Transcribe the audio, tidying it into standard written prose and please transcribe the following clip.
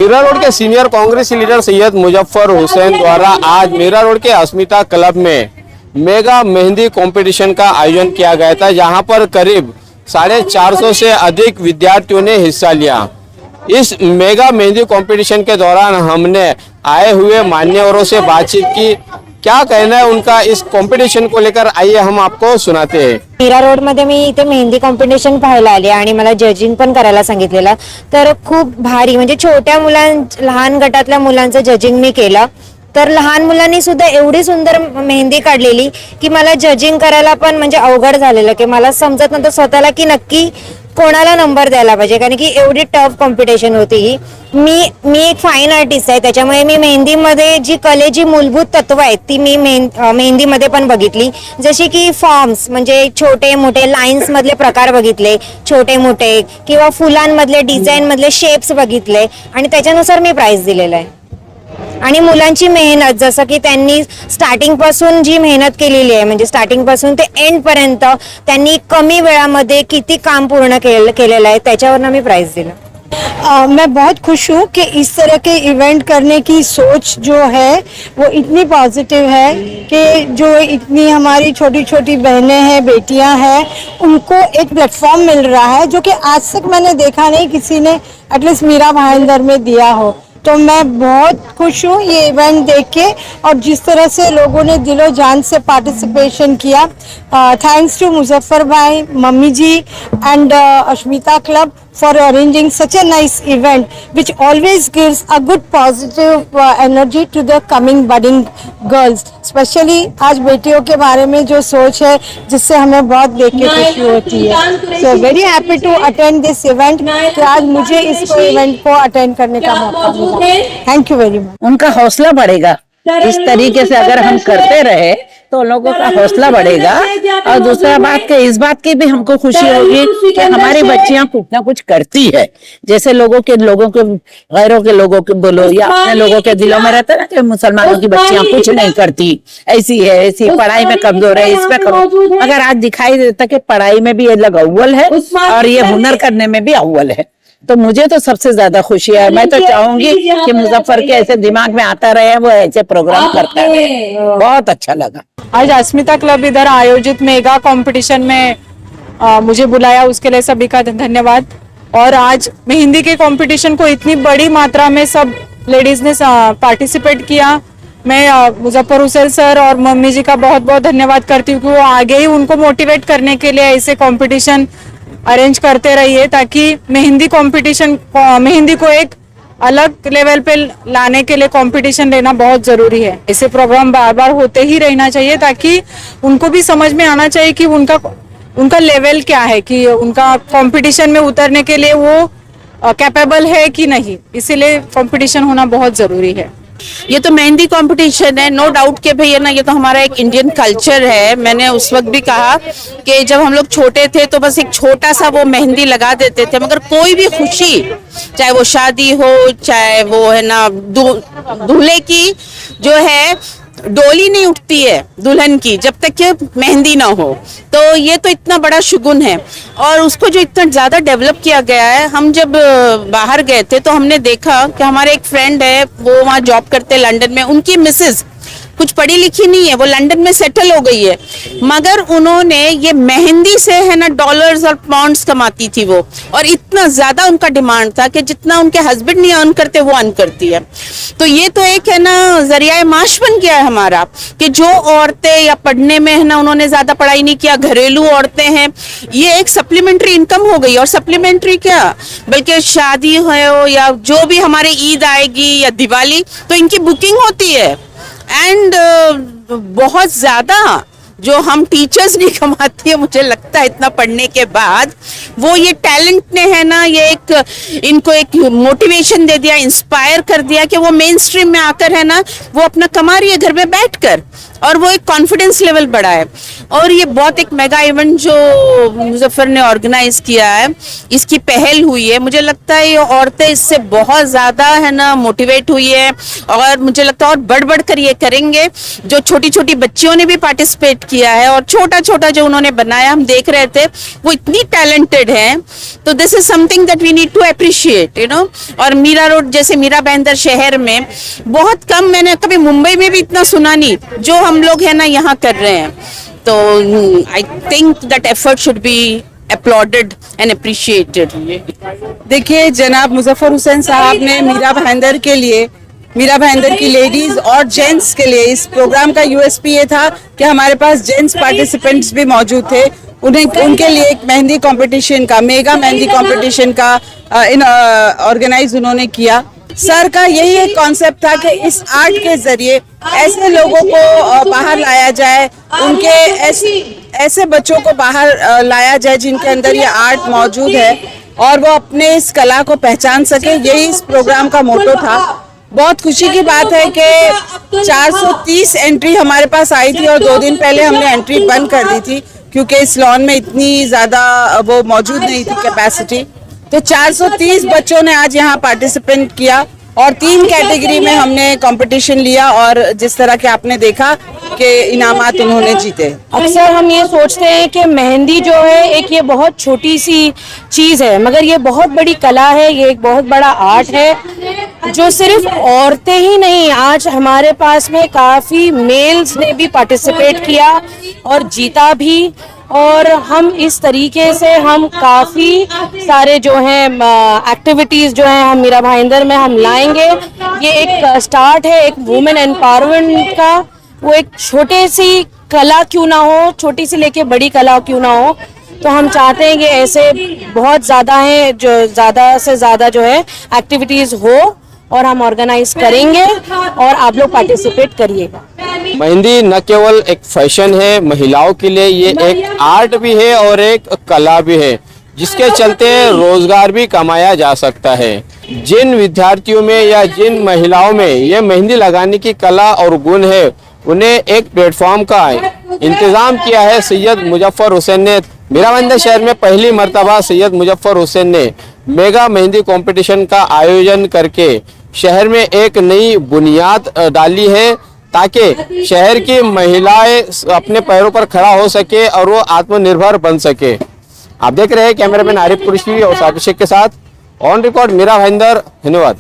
Meera road के senior Congress leader Syed Muzaffar Hussain द्वारा आज मीरा रोड के अस्मिता क्लब में मेगा मेहंदी कंपटीशन का आयोजन किया गया था, जहां पर करीब 450 से अधिक विद्यार्थियों ने हिस्सा लिया। इस मेगा मेहंदी कंपटीशन के दौरान हमने आए हुए मान्यवरों से बातचीत की। क्या कहना है उनका इस कंपटीशन को लेकर, आइए हम आपको सुनाते हैं। मीरा रोड मध्ये मी इथे मेहंदी कॉम्पिटिशन पाहायला आले आणि मला जजिंग पण करायला सांगितलेलं, तर खूप भारी म्हणजे छोट्या लहान गटातल्या मुलांचं जजिंग मी केलं। तर लहान मुलांनी सुद्धा एवढी सुंदर मेहंदी काढलेली की मला जजिंग करायला पण म्हणजे अवघड झालेलं, की मला समजत नव्हतं स्वतःला की नक्की कोणाला नंबर द्यायला पाहिजे, कारण की एवढी टफ कॉम्पिटिशन होती ही। मी एक फाईन आर्टिस्ट आहे, त्याच्यामुळे मी मेहंदीमध्ये जी कलेची मूलभूत तत्व आहेत ती मी मेहंदीमध्ये पण बघितली, जशी की फॉर्म्स म्हणजे छोटे मोठे लाईन्स मधले प्रकार बघितले, छोटे मोठे किंवा फुलांमधले डिझाईन मधले शेप्स बघितले आणि त्याच्यानुसार मी प्राइस दिलेलं आहे। आणि मुलांची मेहनत, जसं की त्यांनी स्टार्टिंग पासून जी मेहनत केलेली आहे, म्हणजे स्टार्टिंग पासून ते एंड पर्यंत त्यांनी कमी वेळामध्ये किती काम पूर्ण केलेलं आहे, त्याच्यावर मी प्राइस दिलं। मैं बहुत खुश हूँ कि इस तरह के इवेंट करने की सोच जो है वो इतनी पॉजिटिव है कि जो इतनी हमारी छोटी छोटी बहनें हैं, बेटियां हैं, उनको एक प्लेटफॉर्म मिल रहा है जो कि आज तक मैंने देखा नहीं किसी ने एटलीस्ट मीरा भाईंदर में दिया हो। तो मैं बहुत खुश हूँ ये इवेंट देख के, और जिस तरह से लोगों ने दिलो जान से पार्टिसिपेशन किया। थैंक्स टू मुजफ्फर भाई, mummy ji and Asmita club for arranging such a nice event which always gives a good positive energy to the coming budding girls, especially आज बेटियों के बारे में जो सोच है जिससे हमें बहुत देख के खुशी होती है। So very happy to attend this event कि आज मुझे इस इवेंट को अटेंड करने का मौका मिला। Thank you very much. उनका हौसला बढ़ेगा, इस तरीके से अगर हम करते रहे तो लोगों का हौसला बढ़ेगा। और दूसरा बात कि इस बात की भी हमको खुशी होगी कि हमारी बच्चियां कुछ ना कुछ करती है। जैसे गैरों के लोगों के बोलो या अपने लोगों के दिलों में रहता है ना कि मुसलमानों की बच्चियां कुछ नहीं करती, ऐसी है, ऐसी पढ़ाई में कमजोर है, इसमें कमजोर। मगर आज दिखाई देता कि पढ़ाई में भी ये लोग अव्वल है और ये हुनर करने में भी अव्वल है। तो मुझे तो सबसे ज्यादा खुशी है। मैं तो चाहूंगी कि मुजफ्फर के ऐसे दिमाग में आता रहे, वो ऐसे प्रोग्राम करता रहे। बहुत अच्छा लगा। आज अस्मिता क्लब इधर आयोजित मेगा कंपटीशन में मुझे बुलाया, उसके लिए सभी का धन्यवाद। और आज मेहंदी के कंपटीशन को इतनी बड़ी मात्रा में सब लेडीज ने पार्टिसिपेट किया। मैं मुजफ्फर हुसैन सर और मम्मी जी का बहुत बहुत धन्यवाद करती हूँ कि वो आगे ही उनको मोटिवेट करने के लिए ऐसे कंपटीशन अरेंज करते रहिए, ताकि मेहंदी को एक अलग लेवल पे लाने के लिए कंपटीशन लेना बहुत जरूरी है। ऐसे प्रोग्राम बार बार होते ही रहना चाहिए ताकि उनको भी समझ में आना चाहिए कि उनका लेवल क्या है, कि उनका कंपटीशन में उतरने के लिए वो कैपेबल है कि नहीं। इसीलिए कंपटीशन होना बहुत जरूरी है। ये तो मेहंदी कंपटीशन है, नो डाउट के भैया ना, ये तो हमारा एक इंडियन कल्चर है। मैंने उस वक्त भी कहा कि जब हम लोग छोटे थे तो बस एक छोटा सा वो मेहंदी लगा देते थे, मगर कोई भी खुशी, चाहे वो शादी हो, चाहे वो है ना दूल्हे की जो है डोली नहीं उठती है दुल्हन की जब तक कि मेहंदी ना हो। तो ये तो इतना बड़ा शुगुन है और उसको जो इतना ज्यादा डेवलप किया गया है। हम जब बाहर गए थे तो हमने देखा कि हमारे एक फ्रेंड है, वो वहाँ जॉब करते लंदन में, उनकी मिसेज कुछ पढ़ी लिखी नहीं है, वो लंदन में सेटल हो गई है, मगर उन्होंने ये मेहंदी से है ना डॉलर्स और पाउंड्स कमाती थी वो, और इतना ज्यादा उनका डिमांड था कि जितना उनके हस्बैंड नहीं अर्न करते वो अर्न करती है। तो ये तो एक है ना जरिया माश बन गया है हमारा, कि जो औरतें या पढ़ने में है ना उन्होंने ज्यादा पढ़ाई नहीं किया, घरेलू औरतें हैं, ये एक सप्लीमेंट्री इनकम हो गई। और सप्लीमेंट्री क्या, बल्कि शादी हो या जो भी हमारे ईद आएगी या दिवाली, तो इनकी बुकिंग होती है। एंड बहुत ज्यादा जो हम टीचर्स नहीं कमाती है, मुझे लगता है इतना पढ़ने के बाद, वो ये टैलेंट ने है ना ये इनको एक मोटिवेशन दे दिया, इंस्पायर कर दिया कि वो मेन स्ट्रीम में आकर है ना वो अपना कमा रही है घर में बैठकर। और वो एक कॉन्फिडेंस लेवल बढ़ा है। और ये बहुत एक मेगा इवेंट जो मुजफ्फर ने ऑर्गेनाइज किया है, इसकी पहल हुई है, मुझे लगता है ये औरतें इससे बहुत ज़्यादा है ना मोटिवेट हुई है, और मुझे लगता है और बढ़ बढ़ कर ये करेंगे। जो छोटी छोटी बच्चियों ने भी पार्टिसिपेट किया है और छोटा छोटा जो उन्होंने बनाया हम देख रहे थे, वो इतनी टैलेंटेड है। तो this is something that we need to appreciate, you know. और मीरा रोड जैसे मीरा भाईंदर शहर में बहुत कम, मैंने कभी मुंबई में भी इतना सुना नहीं जो हम लोग है ना यहाँ कर रहे हैं। तो I think that effort should be applauded and appreciated। देखिए, जनाब मुजफ्फर हुसैन साहब ने मीरा भाईंदर के लिए, मीरा भाईंदर की लेडीज और जेंट्स के लिए इस प्रोग्राम का यूएसपी ये था कि हमारे पास जेंट्स पार्टिसिपेंट्स भी मौजूद थे। उनके लिए एक मेहंदी कंपटीशन का, मेगा मेहंदी कंपटीशन का ऑर्गेनाइज उन्होंने किया। सर का यही एक कॉन्सेप्ट था कि इस आर्ट के जरिए ऐसे लोगों को बाहर लाया जाए, उनके ऐसे बच्चों को बाहर लाया जाए जिनके अंदर ये आर्ट मौजूद है और वो अपने इस कला को पहचान सके। यही इस प्रोग्राम का मोटो था। बहुत खुशी की बात है कि 430 एंट्री हमारे पास आई थी और 2 दिन पहले हमने एंट्री बंद कर दी थी क्योंकि इस लॉन में इतनी ज़्यादा वो मौजूद नहीं थी कैपेसिटी। तो 430 बच्चों ने आज यहाँ पार्टिसिपेट किया और 3 कैटेगरी में हमने कंपटीशन लिया और जिस तरह के आपने देखा कि इनामात उन्होंने जीते। अक्सर हम ये सोचते हैं कि मेहंदी जो है एक ये बहुत छोटी सी चीज़ है, मगर ये बहुत बड़ी कला है, ये एक बहुत बड़ा आर्ट है जो सिर्फ औरतें ही नहीं, आज हमारे पास में काफ़ी मेल्स ने भी पार्टिसिपेट किया और जीता भी। और हम इस तरीके से हम काफ़ी सारे जो हैं एक्टिविटीज़ जो हैं हम मीरा भाईंदर में हम लाएंगे। ये एक स्टार्ट है एक वुमेन एम्पावरमेंट का। वो एक छोटे सी कला क्यों ना हो, छोटी सी लेके बड़ी कला क्यों ना हो, तो हम चाहते हैं कि ऐसे बहुत ज़्यादा हैं जो ज़्यादा से ज़्यादा जो है एक्टिविटीज़ हो और हम ऑर्गेनाइज करेंगे और आप लोग पार्टिसिपेट करिएगा। मेहंदी न केवल एक फैशन है, महिलाओं के लिए ये एक आर्ट भी है और एक कला भी है जिसके चलते रोजगार भी कमाया जा सकता है। जिन विद्यार्थियों में या जिन महिलाओं में ये मेहंदी लगाने की कला और गुण है, उन्हें एक प्लेटफॉर्म का इंतजाम किया है सैयद मुजफ्फर हुसैन ने। मीरा भाईंदर शहर में पहली मर्तबा सैयद मुजफ्फर हुसैन ने मेगा मेहंदी कंपटीशन का आयोजन करके शहर में एक नई बुनियाद डाली है ताकि शहर की महिलाएं अपने पैरों पर खड़ा हो सके और वो आत्मनिर्भर बन सके। आप देख रहे हैं कैमरामैन आरिफ कुरैशी और साबिर शेख के साथ ऑन रिकॉर्ड मीरा भाईंदर। धन्यवाद।